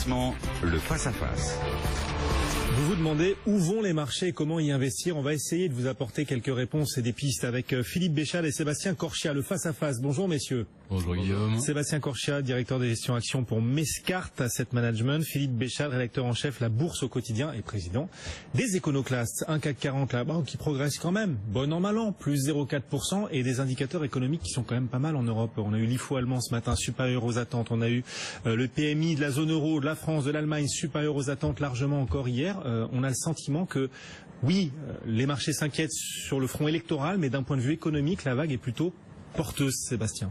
investissement, le face-à-face. Vous vous demandez où vont les marchés et comment y investir. On va essayer de vous apporter quelques réponses et des pistes avec Philippe Béchal et Sébastien Corchia, le face-à-face. Bonjour messieurs. Bonjour Guillaume. Sébastien Corchia, directeur de gestion action pour Mescart Asset Management. Philippe Béchal, rédacteur en chef La Bourse au quotidien et président des Éconoclastes. Un CAC 40 là-bas qui progresse quand même, bon an mal an, plus 0,4% et des indicateurs économiques qui sont quand même pas mal en Europe. On a eu l'IFO allemand ce matin, supérieur aux attentes. On a eu le PMI de la zone euro, de la France, de l'Allemagne, supérieur aux attentes largement encore hier. On a le sentiment que, oui, les marchés s'inquiètent sur le front électoral, mais d'un point de vue économique, la vague est plutôt porteuse, Sébastien.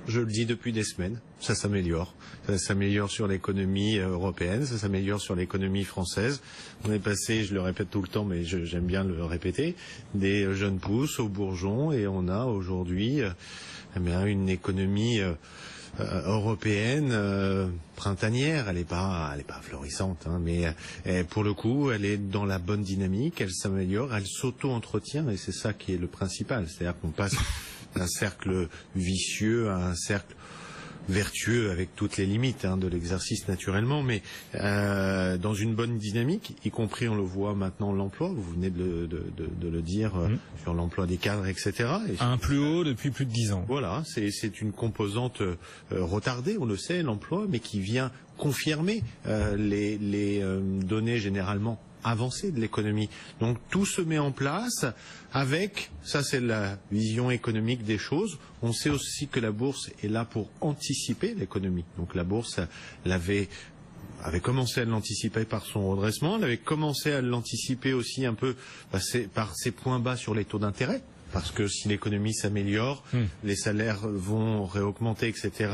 Je le dis depuis des semaines, ça s'améliore. Ça s'améliore sur l'économie européenne, ça s'améliore sur l'économie française. On est passé, je le répète tout le temps, mais j'aime bien le répéter, des jeunes pousses aux bourgeons, et on a aujourd'hui une économie européenne printanière. Elle est pas florissante, hein, mais pour le coup, elle est dans la bonne dynamique, elle s'améliore, elle s'auto-entretient, et c'est ça qui est le principal. C'est-à-dire qu'on passe d'un cercle vicieux à un cercle vertueux, avec toutes les limites de l'exercice naturellement, mais dans une bonne dynamique, y compris on le voit maintenant l'emploi, vous venez de le dire, sur l'emploi des cadres, etc. À un plus haut depuis plus de 10 ans. Voilà, c'est une composante retardée, on le sait, l'emploi, mais qui vient confirmer les données généralement avancée de l'économie. Donc tout se met en place avec, ça c'est la vision économique des choses. On sait aussi que la bourse est là pour anticiper l'économie. Donc la bourse avait commencé à l'anticiper par son redressement, elle avait commencé à l'anticiper aussi un peu par ses points bas sur les taux d'intérêt. Parce que si l'économie s'améliore, les salaires vont réaugmenter, etc.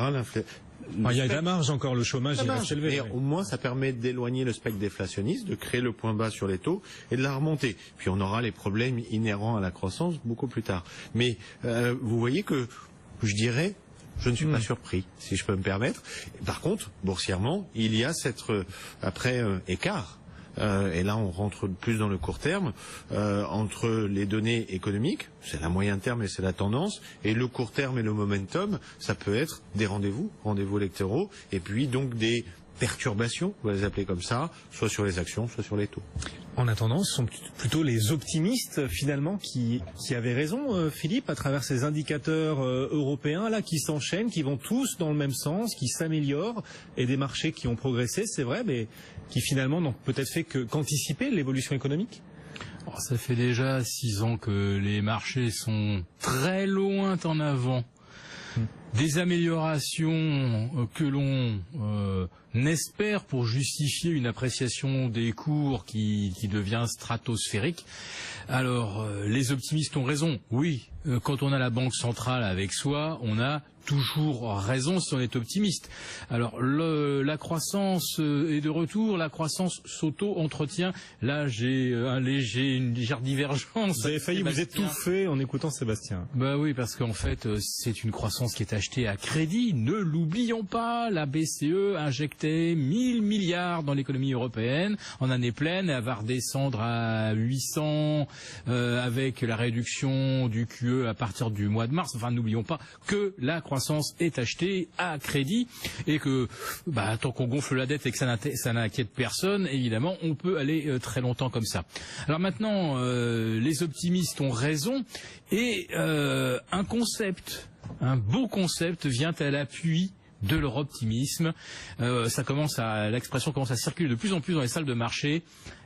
Il y a de la marge encore, le chômage il va s'élever. Mais au moins ça permet d'éloigner le spectre déflationniste, de créer le point bas sur les taux et de la remonter. Puis on aura les problèmes inhérents à la croissance beaucoup plus tard. Mais vous voyez que, je dirais, je ne suis pas surpris, si je peux me permettre. Par contre, boursièrement, il y a cet écart. Et là on rentre plus dans le court terme, entre les données économiques, c'est la moyen terme et c'est la tendance, et le court terme et le momentum, ça peut être des rendez-vous électoraux, et puis donc des perturbations, on va les appeler comme ça, soit sur les actions, soit sur les taux. En attendant, ce sont plutôt les optimistes finalement qui avaient raison, Philippe, à travers ces indicateurs européens là qui s'enchaînent, qui vont tous dans le même sens, qui s'améliorent, et des marchés qui ont progressé, c'est vrai, mais qui finalement n'ont peut-être fait qu'anticiper l'évolution économique. Alors, ça fait déjà 6 ans que les marchés sont très loin en avant des améliorations que l'on espère pour justifier une appréciation des cours qui devient stratosphérique. Alors, les optimistes ont raison. Oui, quand on a la Banque centrale avec soi, on a toujours raison si on est optimiste. Alors la croissance est de retour, la croissance s'auto-entretient. Là j'ai une légère divergence. Vous avez failli vous étouffer en écoutant Sébastien. Bah oui, parce qu'en fait c'est une croissance qui est achetée à crédit. Ne l'oublions pas, la BCE injectait 1000 milliards dans l'économie européenne en année pleine. Elle va redescendre à 800 avec la réduction du QE à partir du mois de mars. Enfin, n'oublions pas que la croissance est achetée à crédit et que tant qu'on gonfle la dette et que ça n'inquiète personne, évidemment, on peut aller très longtemps comme ça. Alors maintenant, les optimistes ont raison et un beau concept vient à l'appui de leur optimisme. L'expression commence à circuler de plus en plus dans les salles de marché.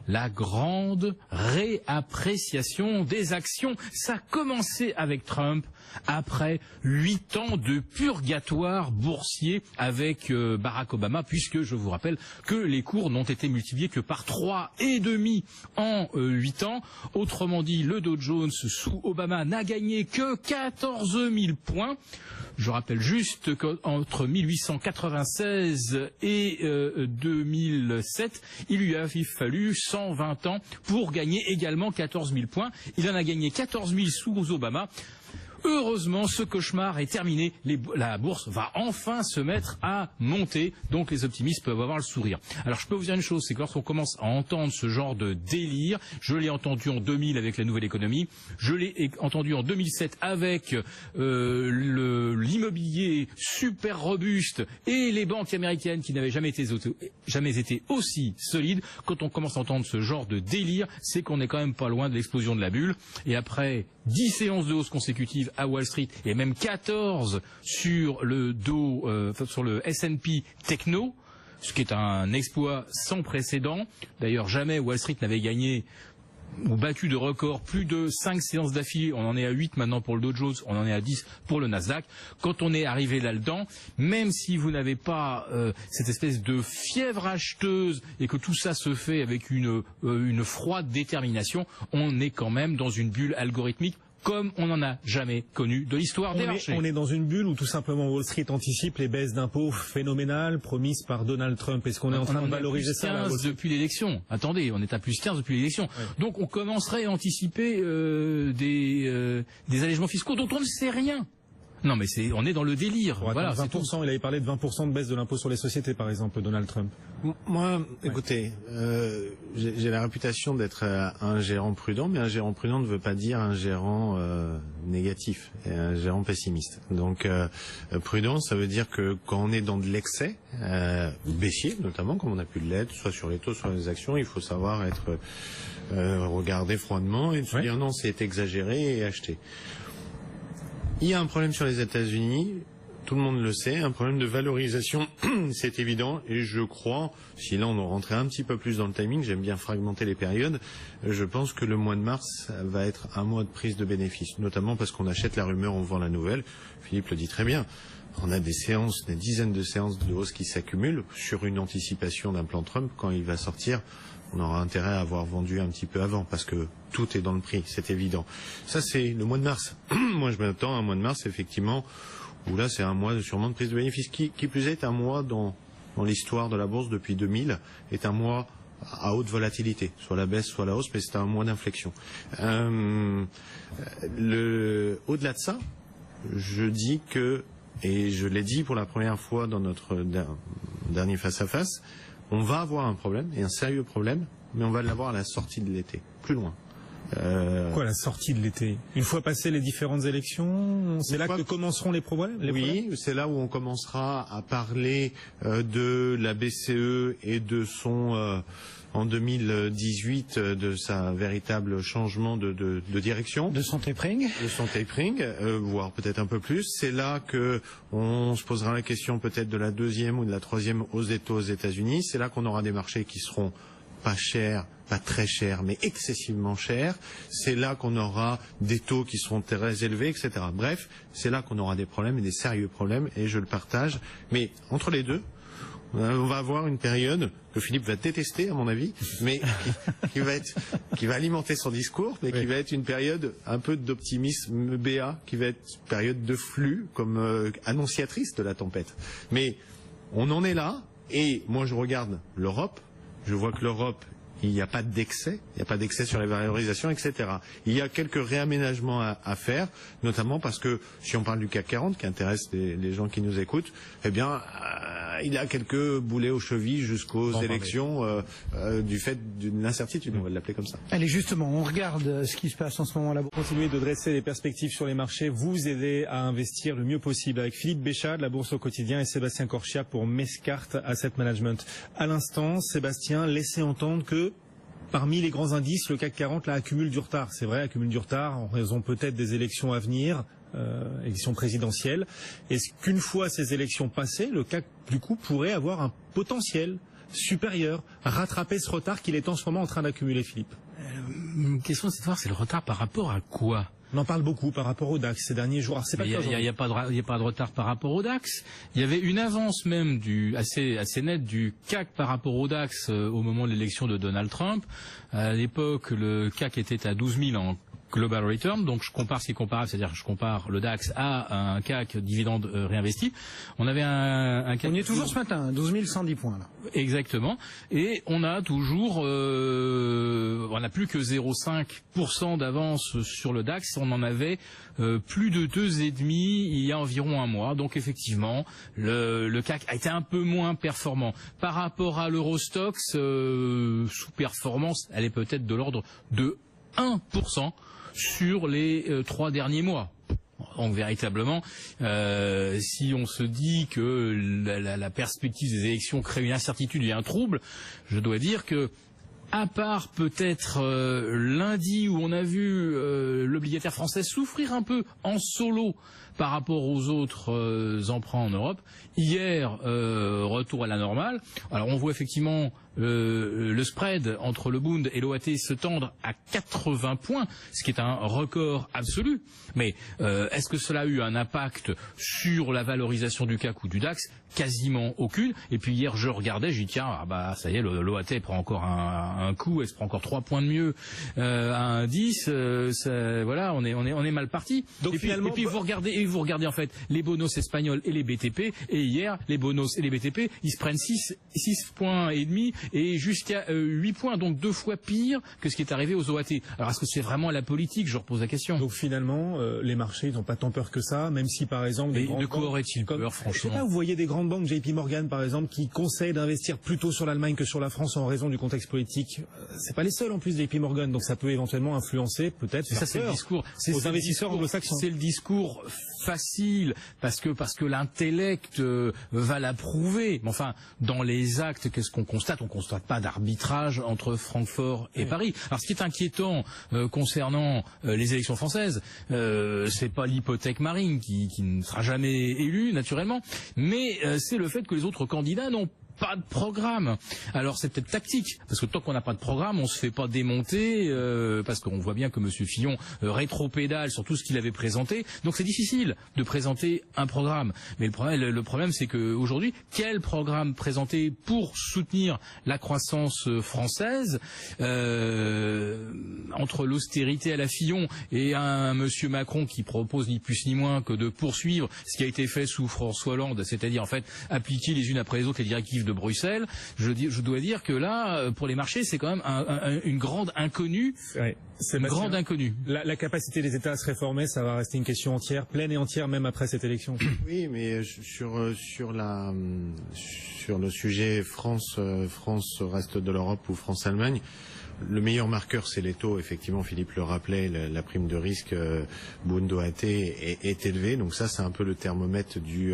La grande réappréciation des actions. Ça a commencé avec Trump, après 8 ans de purgatoire boursier avec Barack Obama, puisque je vous rappelle que les cours n'ont été multipliés que par 3,5 en 8 ans. Autrement dit, le Dow Jones sous Obama n'a gagné que 14 000 points. Je rappelle juste qu'entre 1896 et 2007, il lui a fallu 120 ans pour gagner également 14 000 points. Il en a gagné 14 000 sous Obama. Heureusement, ce cauchemar est terminé. La bourse va enfin se mettre à monter. Donc les optimistes peuvent avoir le sourire. Alors je peux vous dire une chose, c'est que lorsqu'on commence à entendre ce genre de délire, je l'ai entendu en 2000 avec la nouvelle économie, je l'ai entendu en 2007 avec l'immobilier super robuste et les banques américaines qui n'avaient jamais été aussi solides. Quand on commence à entendre ce genre de délire, c'est qu'on n'est quand même pas loin de l'explosion de la bulle. Et après 10 séances de hausse consécutives à Wall Street et même 14 sur le sur le S&P Techno, ce qui est un exploit sans précédent. D'ailleurs, jamais Wall Street n'avait gagné ou battu de record plus de 5 séances d'affilée. On en est à 8 maintenant pour le Dow Jones, on en est à 10 pour le Nasdaq. Quand on est arrivé là-dedans, même si vous n'avez pas cette espèce de fièvre acheteuse et que tout ça se fait avec une froide détermination, on est quand même dans une bulle algorithmique comme on n'en a jamais connu de l'histoire des marchés. On est dans une bulle où tout simplement Wall Street anticipe les baisses d'impôts phénoménales promises par Donald Trump. Est-ce qu'on est en train de valoriser ça à depuis l'élection? Attendez, on est à plus 15 depuis l'élection. Ouais. Donc on commencerait à anticiper des allègements fiscaux dont on ne sait rien. Non mais on est dans le délire. Voilà, 20%, il avait parlé de 20% de baisse de l'impôt sur les sociétés par exemple, Donald Trump. Moi, écoutez, j'ai la réputation d'être un gérant prudent, mais un gérant prudent ne veut pas dire un gérant négatif, et un gérant pessimiste. Donc prudent, ça veut dire que quand on est dans de l'excès, baissier notamment, comme on a pu l'être, soit sur les taux, soit les actions, il faut savoir être regarder froidement et se dire non, c'est exagéré et acheter. Il y a un problème sur les États-Unis, tout le monde le sait, un problème de valorisation, c'est évident, et je crois, si là on rentrait un petit peu plus dans le timing, j'aime bien fragmenter les périodes, je pense que le mois de mars va être un mois de prise de bénéfices, notamment parce qu'on achète la rumeur, on vend la nouvelle. Philippe le dit très bien, on a des séances, des dizaines de séances de hausse qui s'accumulent sur une anticipation d'un plan Trump. Quand il va sortir, on aura intérêt à avoir vendu un petit peu avant, parce que tout est dans le prix, c'est évident. Ça, c'est le mois de mars. Moi, je m'attends à un mois de mars, effectivement, où là, c'est un mois sûrement de prise de bénéfices. Qui plus est, un mois dans l'histoire de la bourse depuis 2000, est un mois à haute volatilité, soit la baisse, soit la hausse, mais c'est un mois d'inflexion. Au-delà de ça, je dis que, et je l'ai dit pour la première fois dans notre dernier face-à-face, on va avoir un problème, et un sérieux problème, mais on va l'avoir à la sortie de l'été, plus loin. Quoi, la sortie de l'été? Une fois passées les différentes élections, c'est là que commenceront les problèmes? Oui, c'est là où on commencera à parler de la BCE et de son... en 2018, de sa véritable changement de direction. De son tapering. De son tapering, voire peut-être un peu plus. C'est là que on se posera la question peut-être de la deuxième ou de la troisième hausse des taux aux États-Unis. C'est là qu'on aura des marchés qui seront pas chers, pas très chers, mais excessivement chers. C'est là qu'on aura des taux qui seront très élevés, etc. Bref, c'est là qu'on aura des problèmes et des sérieux problèmes, et je le partage. Mais entre les deux, on va avoir une période que Philippe va détester, à mon avis, mais qui va alimenter son discours, mais qui va être une période un peu d'optimisme BA, qui va être une période de flux, comme annonciatrice de la tempête. Mais on en est là, et moi je regarde l'Europe, je vois que l'Europe, il n'y a pas d'excès, il n'y a pas d'excès sur les valorisations, etc. Il y a quelques réaménagements à faire, notamment parce que, si on parle du CAC 40, qui intéresse les gens qui nous écoutent, eh bien, il a quelques boulets aux chevilles jusqu'aux élections du fait d'une incertitude, on va l'appeler comme ça. Allez, justement, on regarde ce qui se passe en ce moment là. Continuez de dresser les perspectives sur les marchés, vous aider à investir le mieux possible avec Philippe Béchard de la Bourse au quotidien et Sébastien Corchia pour Mescart Asset Management. À l'instant, Sébastien laissait entendre que parmi les grands indices, le CAC 40 là accumule du retard. C'est vrai, accumule du retard en raison peut-être des élections à venir, élections présidentielles. Est-ce qu'une fois ces élections passées, le CAC du coup pourrait avoir un potentiel supérieur, rattraper ce retard qu'il est en ce moment en train d'accumuler, Philippe? Une question de savoir, c'est le retard par rapport à quoi? On en parle beaucoup par rapport au DAX ces derniers jours. Il n'y a pas de retard par rapport au DAX. Il y avait une avance même assez nette du CAC par rapport au DAX au moment de l'élection de Donald Trump. À l'époque, le CAC était à 12 000 en Global Return, donc je compare ce qui est comparable, c'est-à-dire que je compare le DAX à un CAC dividende réinvesti. On avait un CAC... On y est toujours ce matin, 12 110 points là. Exactement, et on a toujours, on n'a plus que 0,5% d'avance sur le DAX, on en avait plus de 2,5 il y a environ un mois, donc effectivement le CAC a été un peu moins performant. Par rapport à l'Eurostoxx, sous-performance, elle est peut-être de l'ordre de 1% sur les 3 derniers mois. Donc véritablement, si on se dit que la perspective des élections crée une incertitude et un trouble, je dois dire que, à part peut-être lundi où on a vu l'obligataire français souffrir un peu en solo par rapport aux autres emprunts en Europe, hier, retour à la normale. Alors on voit effectivement le spread entre le Bund et l'OAT se tendre à 80 points, ce qui est un record absolu. Mais est-ce que cela a eu un impact sur la valorisation du CAC ou du DAX? Quasiment aucune. Et puis hier, je regardais, j'ai dit tiens, ah bah ça y est, l'OAT prend encore un coup, elle se prend encore 3 points de mieux à un 10. Voilà, on est mal parti. Donc finalement, et puis vous regardez en fait les bonos espagnols et les BTP. Et hier, les bonos et les BTP, ils se prennent 6 points et demi et jusqu'à 8 points, donc 2 fois pire que ce qui est arrivé aux OAT. Alors est-ce que c'est vraiment la politique? Je repose la question. Donc finalement, les marchés n'ont pas tant peur que ça, même si par exemple... Mais de quoi aurait-il peur, franchement? Je sais pas, vous voyez des grandes banques, JP Morgan par exemple, qui conseillent d'investir plutôt sur l'Allemagne que sur la France en raison du contexte politique. C'est pas les seuls en plus, JP Morgan, donc ça peut éventuellement influencer peut-être ça, c'est le discours aux investisseurs anglo-saxons. C'est le discours facile parce que l'intellect va l'approuver. Mais enfin, dans les actes, qu'est-ce qu'on constate? On constate pas d'arbitrage entre Francfort et Paris. Alors, ce qui est inquiétant concernant les élections françaises, c'est pas l'hypothèque marine qui ne sera jamais élue naturellement, mais c'est le fait que les autres candidats n'ont pas de programme. Alors c'est peut-être tactique, parce que tant qu'on n'a pas de programme, on se fait pas démonter, parce qu'on voit bien que M. Fillon rétropédale sur tout ce qu'il avait présenté. Donc c'est difficile de présenter un programme. Mais le problème, c'est qu'aujourd'hui, quel programme présenter pour soutenir la croissance française entre l'austérité à la Fillon et un M. Macron qui propose ni plus ni moins que de poursuivre ce qui a été fait sous François Hollande, c'est-à-dire en fait appliquer les unes après les autres les directives de Bruxelles. Je dois dire que là, pour les marchés, c'est quand même une grande inconnue. Ouais, une grande inconnue. La capacité des États à se réformer, ça va rester une question entière, pleine et entière, même après cette élection. Oui, mais sur le sujet France reste de l'Europe ou France-Allemagne, le meilleur marqueur, c'est les taux. Effectivement, Philippe le rappelait, la prime de risque Bund OAT est élevée. Donc ça, c'est un peu le thermomètre du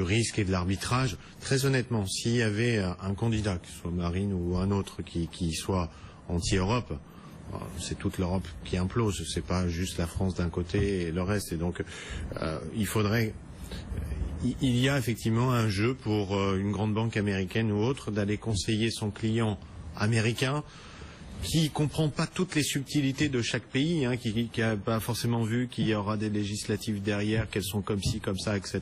risque et de l'arbitrage. Très honnêtement, s'il y avait un candidat, que ce soit Marine ou un autre, qui soit anti-Europe, c'est toute l'Europe qui implose. C'est pas juste la France d'un côté et le reste. Et donc, il y a effectivement un jeu pour une grande banque américaine ou autre d'aller conseiller son client américain qui comprend pas toutes les subtilités de chaque pays, qui a pas forcément vu qu'il y aura des législatives derrière, qu'elles sont comme ci, comme ça, etc.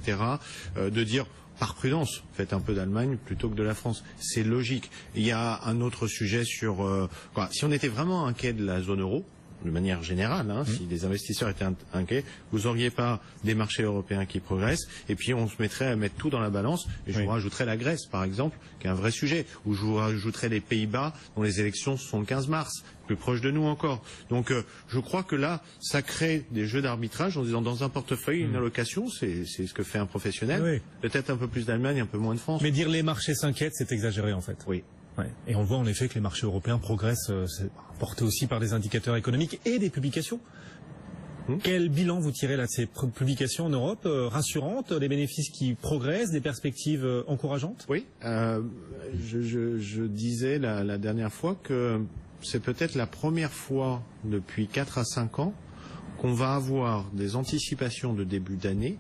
De dire, par prudence, faites un peu d'Allemagne plutôt que de la France. C'est logique. Il y a un autre sujet sur... si on était vraiment inquiet de la zone euro, de manière générale, si les investisseurs étaient inquiets, vous n'auriez pas des marchés européens qui progressent, et puis on se mettrait à mettre tout dans la balance, et je vous rajouterais la Grèce, par exemple, qui est un vrai sujet, ou je vous rajouterais les Pays-Bas, dont les élections sont le 15 mars, plus proche de nous encore. Donc je crois que là, ça crée des jeux d'arbitrage en disant dans un portefeuille, une allocation, c'est ce que fait un professionnel, peut-être un peu plus d'Allemagne, un peu moins de France. Mais dire les marchés s'inquiètent, c'est exagéré en fait. Oui. Ouais. Et on voit en effet que les marchés européens progressent, c'est porté aussi par des indicateurs économiques et des publications. Quel bilan vous tirez là de ces publications en Europe rassurantes, des bénéfices qui progressent, des perspectives encourageantes? Oui, je disais la dernière fois que c'est peut-être la première fois depuis 4 à 5 ans qu'on va avoir des anticipations de début d'année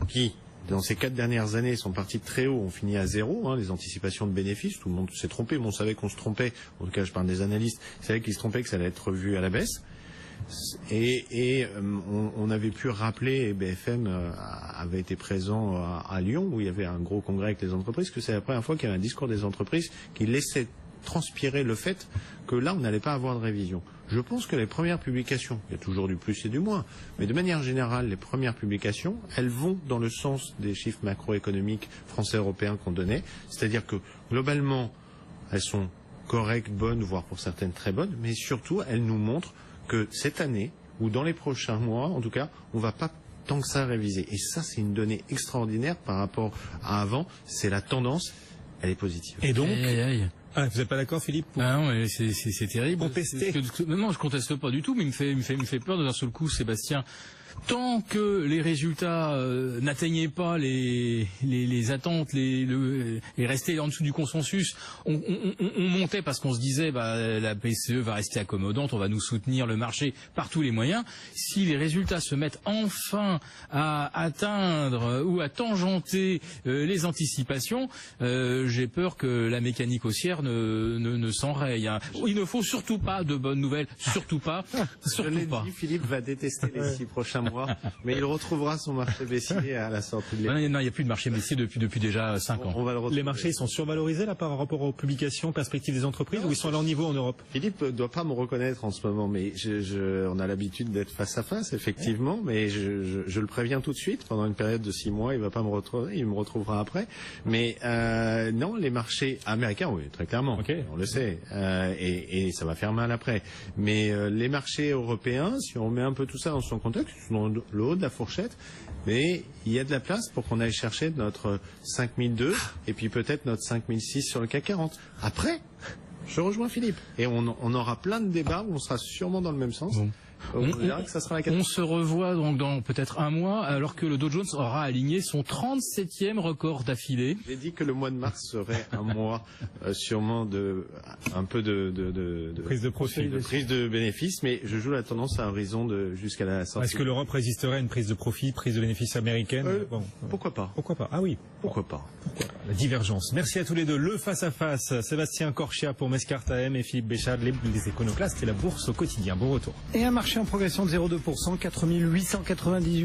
qui, dans ces 4 dernières années, sont partis de très haut, on finit à 0, les anticipations de bénéfices, tout le monde s'est trompé, mais on savait qu'on se trompait, en tout cas je parle des analystes, ils savaient qu'ils se trompaient, que ça allait être revu à la baisse, et on avait pu rappeler, et BFM avait été présent à Lyon, où il y avait un gros congrès avec les entreprises, que c'est la première fois qu'il y avait un discours des entreprises qui laissait transpiré le fait que là, on n'allait pas avoir de révision. Je pense que les premières publications, il y a toujours du plus et du moins, mais de manière générale, les premières publications, elles vont dans le sens des chiffres macroéconomiques français et européens qu'on donnait, c'est-à-dire que globalement, elles sont correctes, bonnes, voire pour certaines très bonnes, mais surtout, elles nous montrent que cette année, ou dans les prochains mois, en tout cas, on ne va pas tant que ça réviser. Et ça, c'est une donnée extraordinaire par rapport à avant, c'est la tendance, elle est positive. Et donc, Aïe, aïe, aïe. Ah, vous n'êtes pas d'accord, Philippe? Ah non, mais c'est terrible. Contester. Non, je conteste pas du tout, mais il me fait peur d'un seul coup, Sébastien. Tant que les résultats n'atteignaient pas les attentes, et restaient en dessous du consensus, on montait parce qu'on se disait la BCE va rester accommodante, on va nous soutenir le marché par tous les moyens. Si les résultats se mettent enfin à atteindre ou à tangenter les anticipations, j'ai peur que la mécanique haussière ne s'enraye. Hein. Il ne faut surtout pas de bonnes nouvelles, surtout pas, Je l'ai surtout pas. dit, Philippe va détester les 6 prochains mois, mais il retrouvera son marché baissier à la sortie de l'été. Non, il n'y a plus de marché baissier depuis déjà 5 ans. On va le retrouver. Les marchés sont survalorisés là par rapport aux publications, perspectives des entreprises, ou ils sont à leur niveau en Europe? Philippe ne doit pas me reconnaître en ce moment, mais on a l'habitude d'être face à face, effectivement, mais je le préviens tout de suite, pendant une période de 6 mois, il va pas me retrouver, il me retrouvera après. Mais non, les marchés américains, oui, très clairement, Okay. on le sait, et ça va faire mal après. Mais les marchés européens, si on met un peu tout ça dans son contexte, ils sont dans le haut de la fourchette, mais il y a de la place pour qu'on aille chercher notre 5002 et puis peut-être notre 5006 sur le CAC 40. Après, je rejoins Philippe. Et on aura plein de débats où on sera sûrement dans le même sens. Bon. On verra que ça sera la On se revoit donc dans peut-être un mois, alors que le Dow Jones aura aligné son 37e record d'affilée. J'ai dit que le mois de mars serait un mois sûrement un peu de Prise de profit. de prise de bénéfices, mais je joue la tendance à horizon jusqu'à la sortie. Est-ce que l'Europe résisterait à une prise de profit, prise de bénéfices américaine? Pourquoi pas? Pourquoi pas? Ah oui. Pourquoi pas? La divergence. Merci à tous les deux. Le face-à-face. Sébastien Corchia pour Mescart AM et Philippe Béchard, les éconoclastes et la bourse au quotidien. Bon retour. Et un marché en progression de 0,2%, 4898.